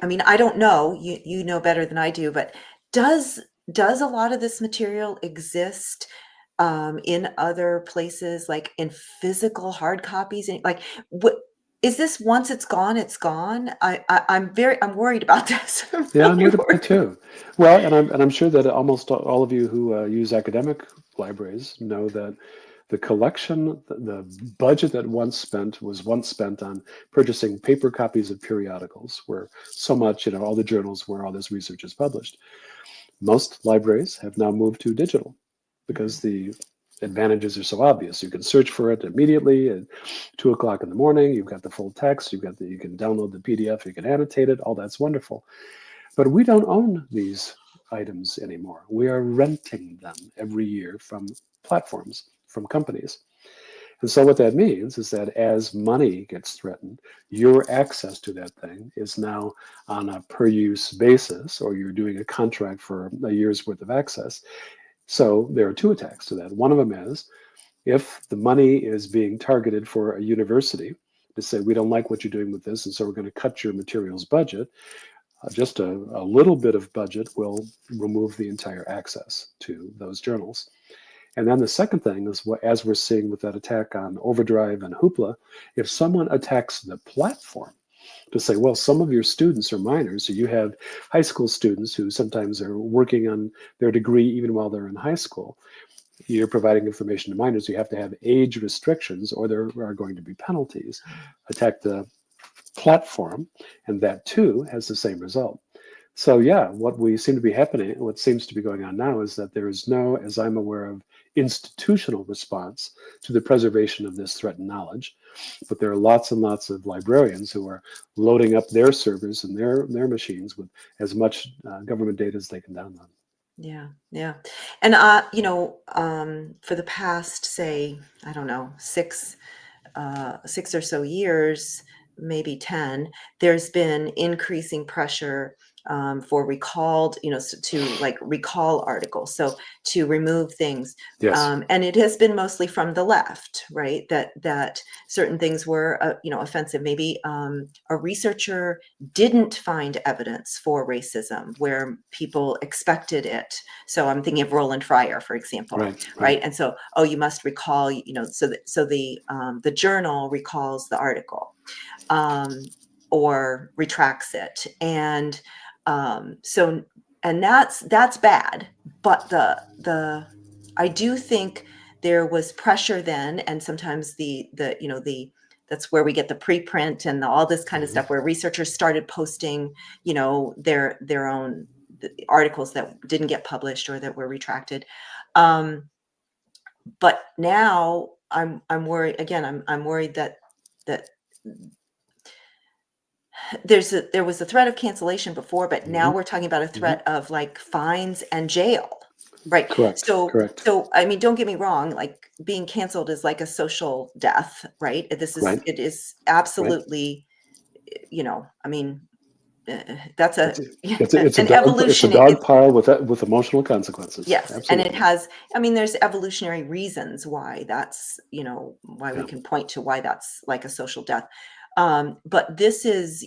mean, I don't know, you know better than I do, but does does a lot of this material exist in other places, like in physical hard copies? And like, what is this? Once it's gone, it's gone. I'm worried about this. I'm Yeah, I'm really worried about it worried. too. Well, and I'm sure that almost all of you who use academic libraries know that the collection, the budget that was once spent on purchasing paper copies of periodicals, where so much, all the journals where all this research is published. Most libraries have now moved to digital because the advantages are so obvious. You can search for it immediately at 2 o'clock in the morning. You've got the full text. You can download the PDF. You can annotate it. All that's wonderful. But we don't own these items anymore. We are renting them every year from platforms, from companies. And so what that means is that as money gets threatened, your access to that thing is now on a per use basis, or you're doing a contract for a year's worth of access. So there are two attacks to that. One of them is if the money is being targeted for a university to say, we don't like what you're doing with this, and so we're going to cut your materials budget, just a little bit of budget will remove the entire access to those journals. And then the second thing is, as we're seeing with that attack on Overdrive and Hoopla, if someone attacks the platform to say, well, some of your students are minors, so you have high school students who sometimes are working on their degree even while they're in high school, you're providing information to minors, you have to have age restrictions or there are going to be penalties. Attack the platform, and that too has the same result. So yeah, what seems to be going on now is that there is no, as I'm aware of, institutional response to the preservation of this threatened knowledge. But there are lots and lots of librarians who are loading up their servers and their machines with as much government data as they can download. Yeah, yeah. And for the past, say, I don't know, 6 or so years, maybe 10, there's been increasing pressure for recalled, to like recall articles, so to remove things. Yes, And it has been mostly from the left, right? That certain things were, offensive. Maybe a researcher didn't find evidence for racism where people expected it. So I'm thinking of Roland Fryer, for example, right, right. right? And so, oh, you must recall, so the journal recalls the article, or retracts it, and so, and that's bad. But the I do think there was pressure then, and sometimes the that's where we get the preprint and all this kind of Mhm. stuff, where researchers started posting, their own articles that didn't get published or that were retracted. But now I'm worried again. I'm worried that there was a threat of cancellation before, but now Mhm. we're talking about a Mhm. threat of like fines and jail. Right. Correct. So, Correct. so I mean, don't get me wrong, like being canceled is like a social death, right? Right. It is Right. absolutely, I mean, that's It's a a, it's a an dog it's a evolution. dog pile with emotional consequences. Yes, and it Absolutely. has, I mean, there's evolutionary reasons why that's, why we Yeah. can point to why that's like a social death. But this is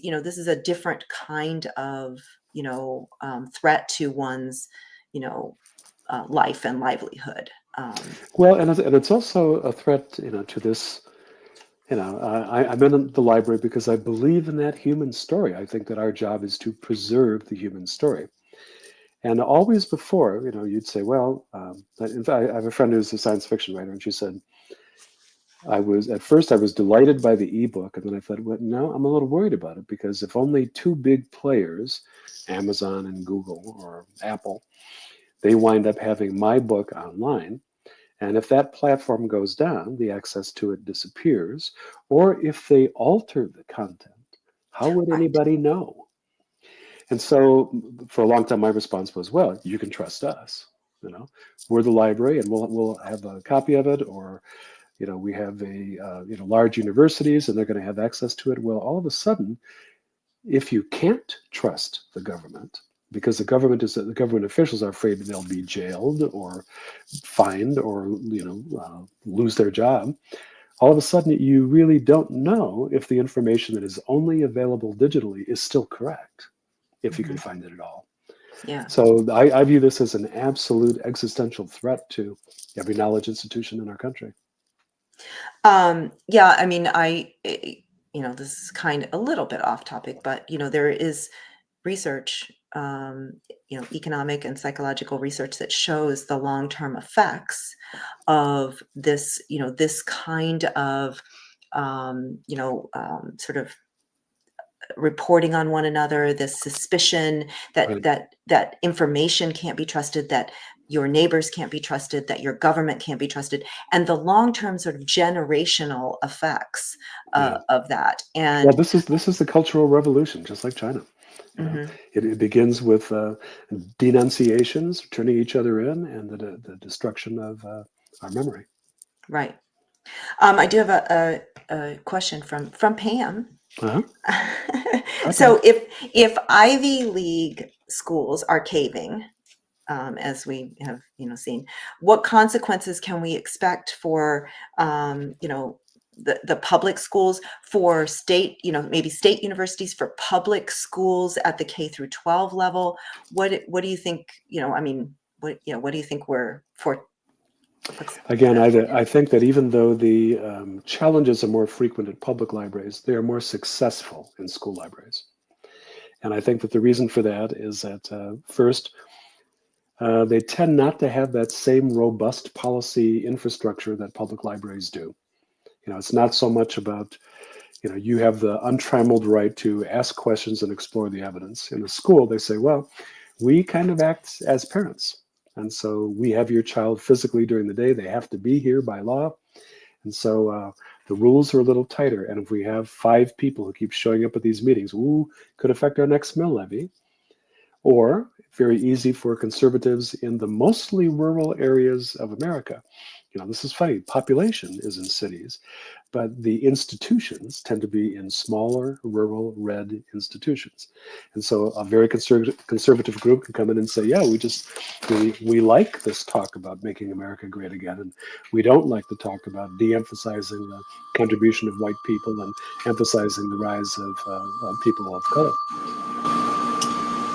a different kind of, threat to one's, you know, life and livelihood. Well, and it's also a threat, to this. I'm in the library because I believe in that human story. I think that our job is to preserve the human story. And always before, you'd say, well, in fact, I have a friend who's a science fiction writer, and she said, at first I was delighted by the ebook, and then I thought, well, no, I'm a little worried about it because if only two big players, Amazon and Google or Apple, they wind up having my book online, and if that platform goes down, the access to it disappears, or if they alter the content, how would Right. anybody know? And so for a long time, my response was, well, you can trust us. You know, we're the library and we'll have a copy of it, or, we have large universities and they're going to have access to it. Well, all of a sudden, if you can't trust the government, because the government officials are afraid that they'll be jailed or fined or, lose their job, all of a sudden you really don't know if the information that is only available digitally is still correct, if you can Hmm. find it at all. Yeah. So I view this as an absolute existential threat to every knowledge institution in our country. Yeah, I mean, this is kind of a little bit off topic, but there is research, economic and psychological research that shows the long-term effects of this, this kind of, sort of reporting on one another, this suspicion that Right. information can't be trusted, that your neighbors can't be trusted, that your government can't be trusted, and the long-term sort of generational effects Yeah. of that. Well, And this is the Cultural Revolution, just like China. You know, mhm, it begins with denunciations, turning each other in, and the destruction of our memory. right. I do have a question from Pam. Uh-huh. Hi, Pam. So if Ivy League schools are caving, as we have seen, what consequences can we expect for the public schools, for state, maybe state universities, for public schools at the K through 12 level? What do you think? I mean, what do you think we're for? What's Again, I think that even though the challenges are more frequent at public libraries, they are more successful in school libraries. And I think that the reason for that is that first, they tend not to have that same robust policy infrastructure that public libraries do. It's not so much about, you have the untrammeled right to ask questions and explore the evidence. In the school, they say, well, we kind of act as parents. And so we have your child physically during the day. They have to be here by law. And so the rules are a little tighter. And if we have 5 people who keep showing up at these meetings, could affect our next mill levy. Or very easy for conservatives in the mostly rural areas of America. This is funny. Population is in cities, but the institutions tend to be in smaller, rural, red institutions. And so a very conservative group can come in and say, yeah, we like this talk about making America great again. And we don't like the talk about de-emphasizing the contribution of white people and emphasizing the rise of people of color.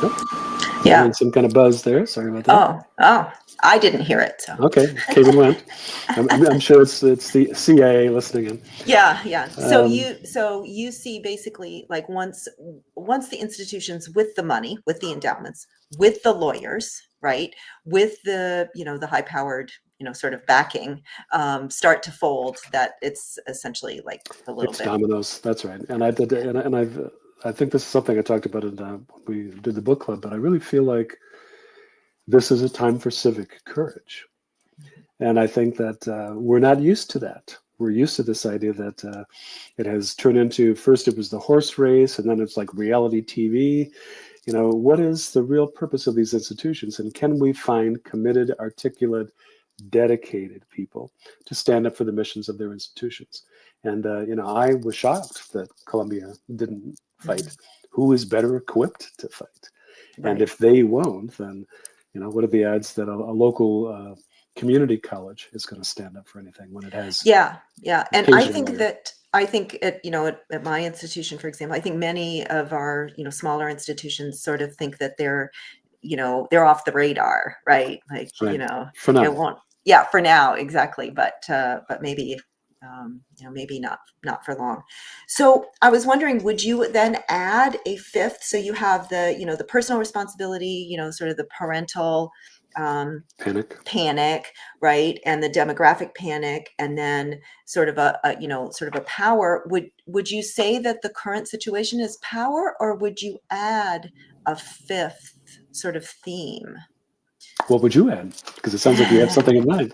Nope. I'm Yeah. hearing some kind of buzz there. Sorry about that. Oh, I didn't hear it. So Okay, came and went. I'm sure it's the CIA listening in. yeah. Um, So you see basically, like, once the institutions with the money, with the endowments, with the lawyers, right, with the the high powered sort of backing, start to fold, that it's essentially like a little it's bit. dominoes. That's right. And I did, and I think this is something I talked about when we did the book club. But I really feel like this is a time for civic courage, and I think that we're not used to that. We're used to this idea that it has turned into, first it was the horse race, and then it's like reality TV. What is the real purpose of these institutions? And can we find committed, articulate, dedicated people to stand up for the missions of their institutions? And, I was shocked that Columbia didn't fight. Who is better equipped to fight? And if they won't, then, what are the odds that a local community college is going to stand up for anything when it has? Yeah. And I think lawyer. at my institution, for example, I think many of our, smaller institutions sort of think that they're off the radar, right? Like, Right. For now. it won't, yeah, for now, exactly. But maybe, maybe not for long. So I was wondering, would you then add a fifth? So you have the personal responsibility, sort of the parental panic, right? And the demographic panic, and then sort of a power. Would you say that the current situation is power, or would you add a fifth sort of theme? What would you add? Because it sounds like you have something in mind.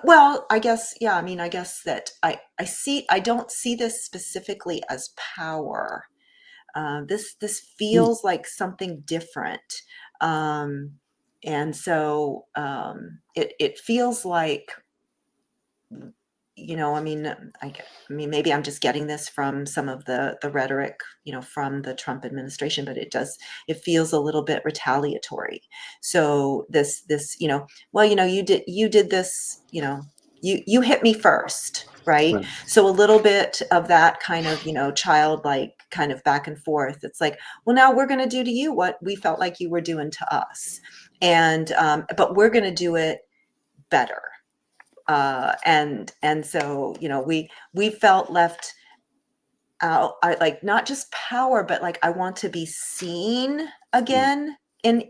Well, I guess, yeah, I guess that I don't see this specifically as power. This feels like something different. And so it feels like, maybe I'm just getting this from some of the rhetoric, from the Trump administration, but it feels a little bit retaliatory. So this, well, you did this, you hit me first, right? So a little bit of that kind of, childlike kind of back and forth. It's like, well, now we're going to do to you what we felt like you were doing to us. And, but we're going to do it better. And so, we felt left out. I like not just power, but like, I want to be seen again in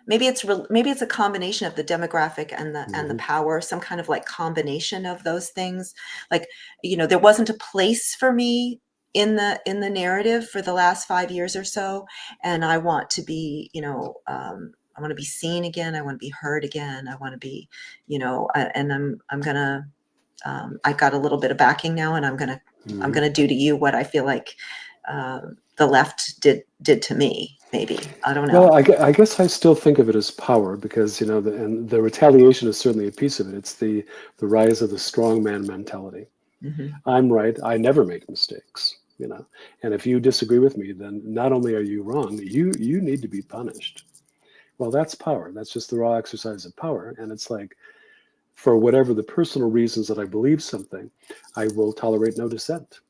maybe it's a combination of the demographic and the power, some kind of like combination of those things. Like, there wasn't a place for me in the narrative for the last 5 years or so. And I want to be, I want to be seen again. I want to be heard again. I want to be, and I'm gonna, I've got a little bit of backing now, and I'm gonna do to you what I feel like the left did to me. Maybe, I don't know. Well, I guess I still think of it as power because and the retaliation is certainly a piece of it. It's the rise of the strongman mentality. I'm right. I never make mistakes. And if you disagree with me, then not only are you wrong, you need to be punished. Well, that's power. That's just the raw exercise of power. And it's like, for whatever the personal reasons that I believe something, I will tolerate no dissent.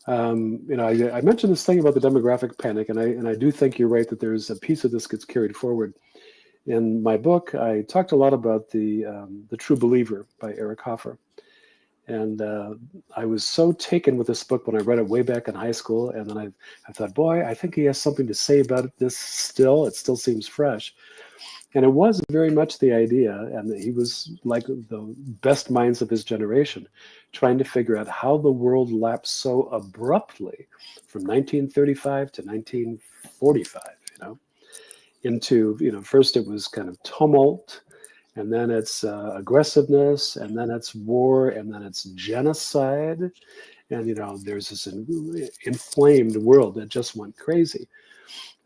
I mentioned this thing about the demographic panic, and I do think you're right that there's a piece of this gets carried forward. In my book, I talked a lot about the True Believer by Eric Hoffer. And I was so taken with this book when I read it way back in high school. And then I thought, boy, I think he has something to say about this still. It still seems fresh. And it was very much the idea, and he was like the best minds of his generation, trying to figure out how the world lapsed so abruptly from 1935 to 1945, into, first it was kind of tumult, and then it's aggressiveness, and then it's war, and then it's genocide. And, there's this inflamed world that just went crazy.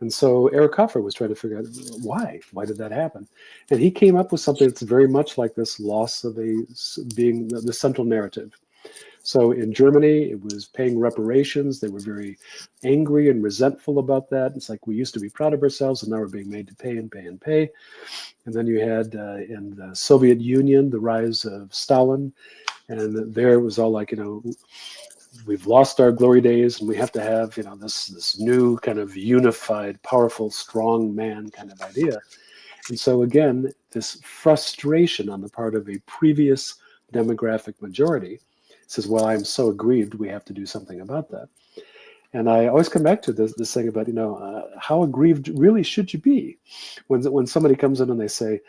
And so Eric Hoffer was trying to figure out why did that happen? And he came up with something that's very much like this loss of being the central narrative. So in Germany, it was paying reparations. They were very angry and resentful about that. It's like, we used to be proud of ourselves, and now we're being made to pay and pay and pay. And then you had in the Soviet Union, the rise of Stalin. And there it was all like, we've lost our glory days, and we have to have, this new kind of unified, powerful, strong man kind of idea. And so again, this frustration on the part of a previous demographic majority says, well, I'm so aggrieved, we have to do something about that. And I always come back to this thing about, how aggrieved really should you be when somebody comes in and they say,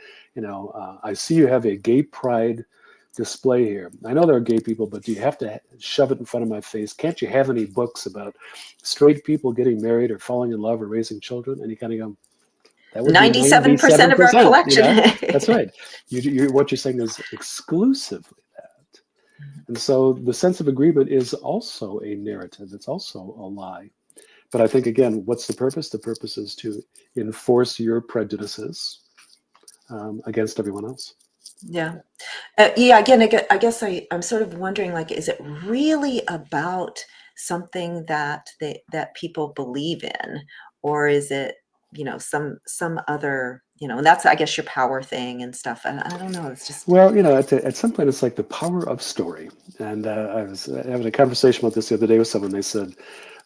I see you have a gay pride display here. I know there are gay people, but do you have to shove it in front of my face? Can't you have any books about straight people getting married or falling in love or raising children? And you kind of go, that would 97% of our collection. That's right. What you're saying is exclusively that. And so the sense of agreement is also a narrative. It's also a lie. But I think, again, what's the purpose? The purpose is to enforce your prejudices against everyone else. Yeah. Yeah, again, I guess I'm sort of wondering, like, is it really about something that that people believe in, or is it, some other, and that's, I guess, your power thing and stuff. I don't know. It's just, Well, at some point, it's like the power of story. And I was having a conversation about this the other day with someone. They said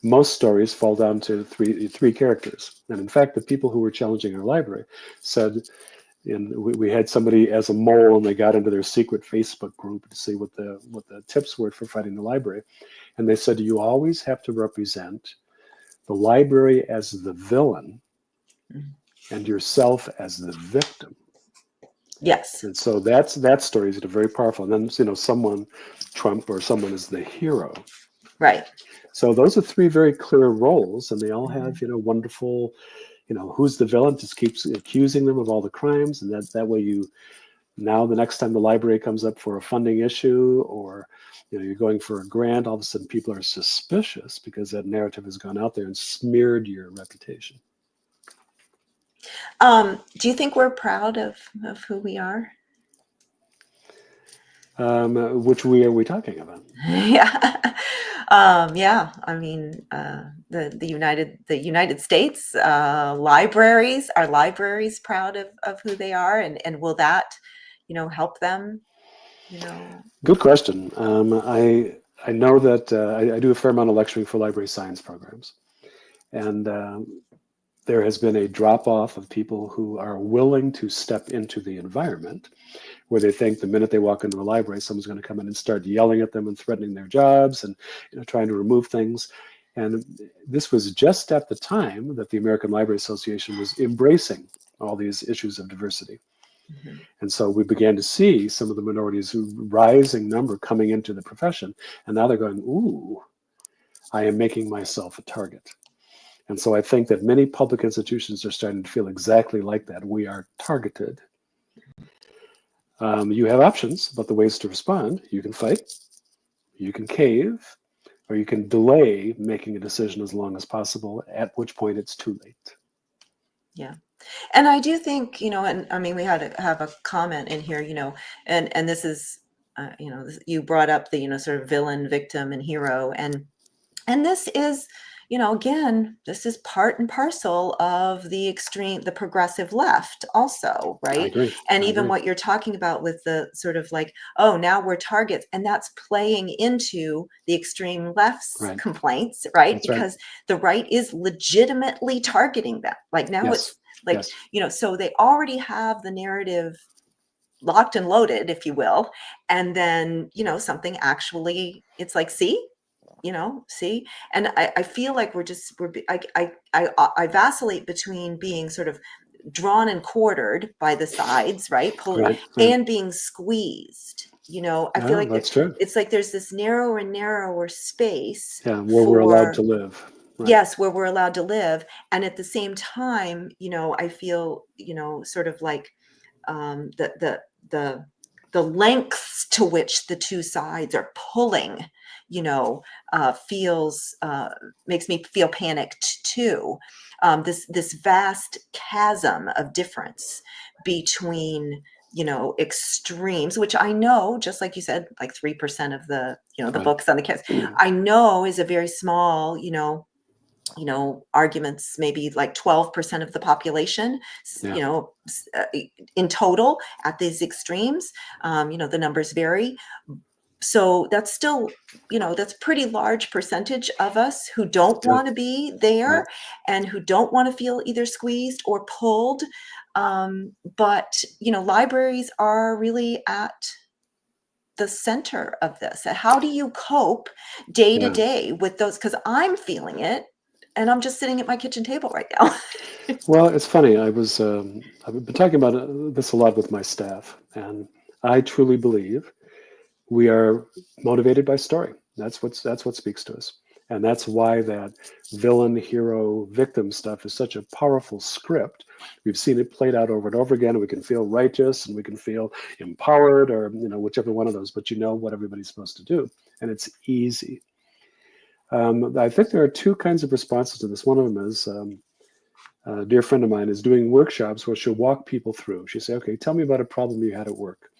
most stories fall down to three characters. And in fact, the people who were challenging our library said, and we had somebody as a mole, and they got into their secret Facebook group to see what the tips were for fighting the library. And they said, you always have to represent the library as the villain and yourself as the victim. yes, And so that story is very powerful. And then, someone, Trump or someone, is the hero. right. So those are three very clear roles, and they all have, wonderful, who's the villain, just keeps accusing them of all the crimes. And that way now the next time the library comes up for a funding issue, or, you're going for a grant, all of a sudden people are suspicious because that narrative has gone out there and smeared your reputation. Do you think we're proud of who we are? Which are we talking about? Yeah. Yeah. I mean, the United States libraries, are libraries proud of who they are, and will that, help them, Good question. I know that I do a fair amount of lecturing for library science programs, and there has been a drop off of people who are willing to step into the environment where they think the minute they walk into the library, someone's going to come in and start yelling at them and threatening their jobs and trying to remove things. And this was just at the time that the American Library Association was embracing all these issues of diversity. Mm-hmm. And so we began to see some of the minorities, rising number, coming into the profession. And now they're going, ooh, I am making myself a target. And so I think that many public institutions are starting to feel exactly like that. We are targeted. You have options about the ways to respond. You can fight, you can cave, or you can delay making a decision as long as possible, at which point it's too late. Yeah. And I do think, and I mean, we had to have a comment in here, and this is, you brought up the, sort of villain, victim, and hero. And this is, again, this is part and parcel of the progressive left also, I right? agree. And I even agree. what you're talking about with the sort of like, oh, now we're targets. And that's playing into the extreme left's complaints, right? That's because right. the right is legitimately targeting them. Like now Yes. it's like, Yes. So they already have the narrative locked and loaded, if you will. And then, something actually, it's like, see, and I feel like I vacillate between being sort of drawn and quartered by the sides, right? Right. And being squeezed. I feel like that's true. it's like there's this narrower and narrower space Where we're allowed to live. Right. Yes, where we're allowed to live. And at the same time, I feel, sort of like the lengths to which the two sides are pulling, makes me feel panicked too. This vast chasm of difference between, extremes, which I know, just like you said, like 3% of the, the books on the kids, I know is a very small, arguments, maybe like 12% of the population, in total at these extremes. The numbers vary. So that's still, that's pretty large percentage of us who don't want to be there and who don't want to feel either squeezed or pulled. But, libraries are really at the center of this. How do you cope day to day with those? Because I'm feeling it. And I'm just sitting at my kitchen table right now. Well, it's funny. I've been talking about this a lot with my staff, and I truly believe we are motivated by story. That's what speaks to us. And that's why that villain, hero, victim stuff is such a powerful script. We've seen it played out over and over again. We can feel righteous and we can feel empowered, or whichever one of those, but you know what everybody's supposed to do. And it's easy. I think there are two kinds of responses to this. One of them is, a dear friend of mine is doing workshops where she'll walk people through. She'll say, okay, tell me about a problem you had at work,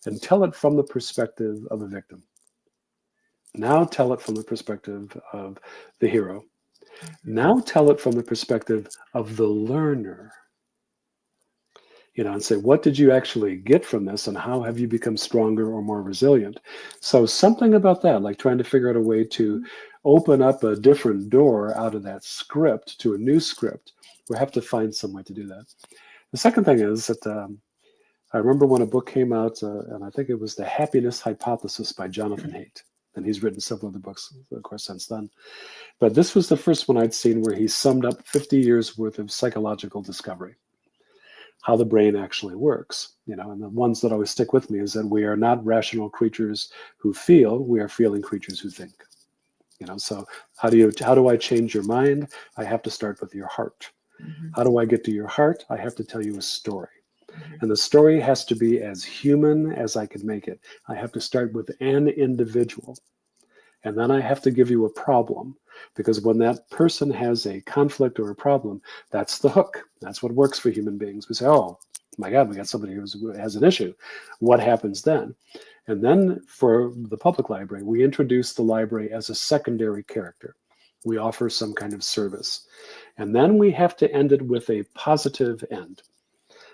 and tell it from the perspective of a victim. Now tell it from the perspective of the hero. Now tell it from the perspective of the learner. And say, what did you actually get from this, and how have you become stronger or more resilient? So something about that, like trying to figure out a way to open up a different door out of that script to a new script. We have to find some way to do that. The second thing is that I remember when a book came out, and I think it was The Happiness Hypothesis by Jonathan Haidt. And he's written several other books, of course, since then. But this was the first one I'd seen where he summed up 50 years worth of psychological discovery, how the brain actually works. And the ones that always stick with me is that we are not rational creatures who feel, we are feeling creatures who think. So how do I change your mind? I have to start with your heart. How do I get to your heart? I have to tell you a story. And the story has to be as human as I can make it. I have to start with an individual. And then I have to give you a problem, because when that person has a conflict or a problem, that's the hook. That's what works for human beings. We say, oh my God, we got somebody who has an issue. What happens then? And then for the public library, we introduce the library as a secondary character. We offer some kind of service. And then we have to end it with a positive end,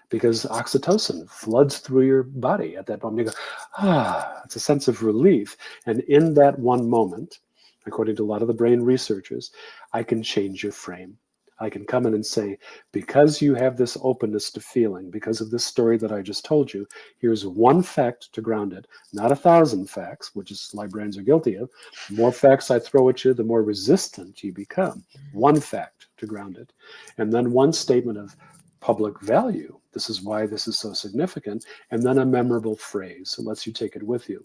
because oxytocin floods through your body at that moment. You go, it's a sense of relief. And in that one moment, according to a lot of the brain researchers, I can change your frame. I can come in and say, because you have this openness to feeling, because of this story that I just told you, here's one fact to ground it, not 1,000 facts, which is librarians are guilty of. The more facts I throw at you, the more resistant you become. One fact to ground it. And then one statement of public value. This is why this is so significant. And then a memorable phrase that lets you take it with you.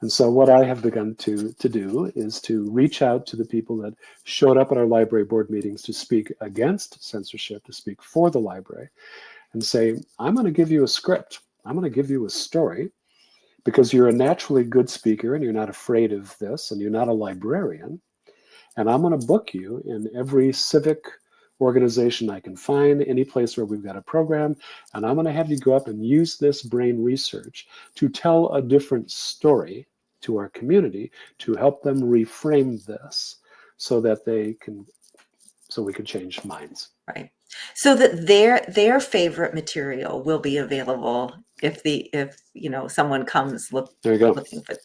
And so what I have begun to do is to reach out to the people that showed up at our library board meetings to speak against censorship, to speak for the library, and say, I'm going to give you a script. I'm going to give you a story, because you're a naturally good speaker and you're not afraid of this, and you're not a librarian. And I'm going to book you in every civic organization I can find, any place where we've got a program, and I'm going to have you go up and use this brain research to tell a different story to our community, to help them reframe this so that we can change minds. Right. So that their favorite material will be available if someone comes looking for,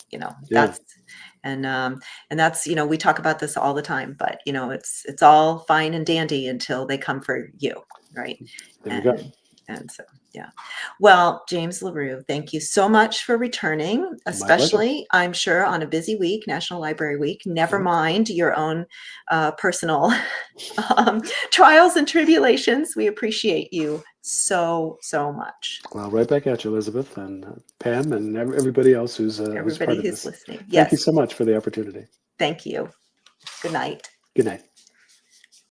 that's, and that's, we talk about this all the time, but it's all fine and dandy until they come for you. Right. There you go. And so, yeah. Well, James LaRue, thank you so much for returning, especially, I'm sure, on a busy week, National Library Week, never mind your own personal trials and tribulations. We appreciate you so much. Well, right back at you, Elizabeth, and Pam, and everybody else who's part of this. Listening. Thank you so much for the opportunity. Thank you. Good night. Good night.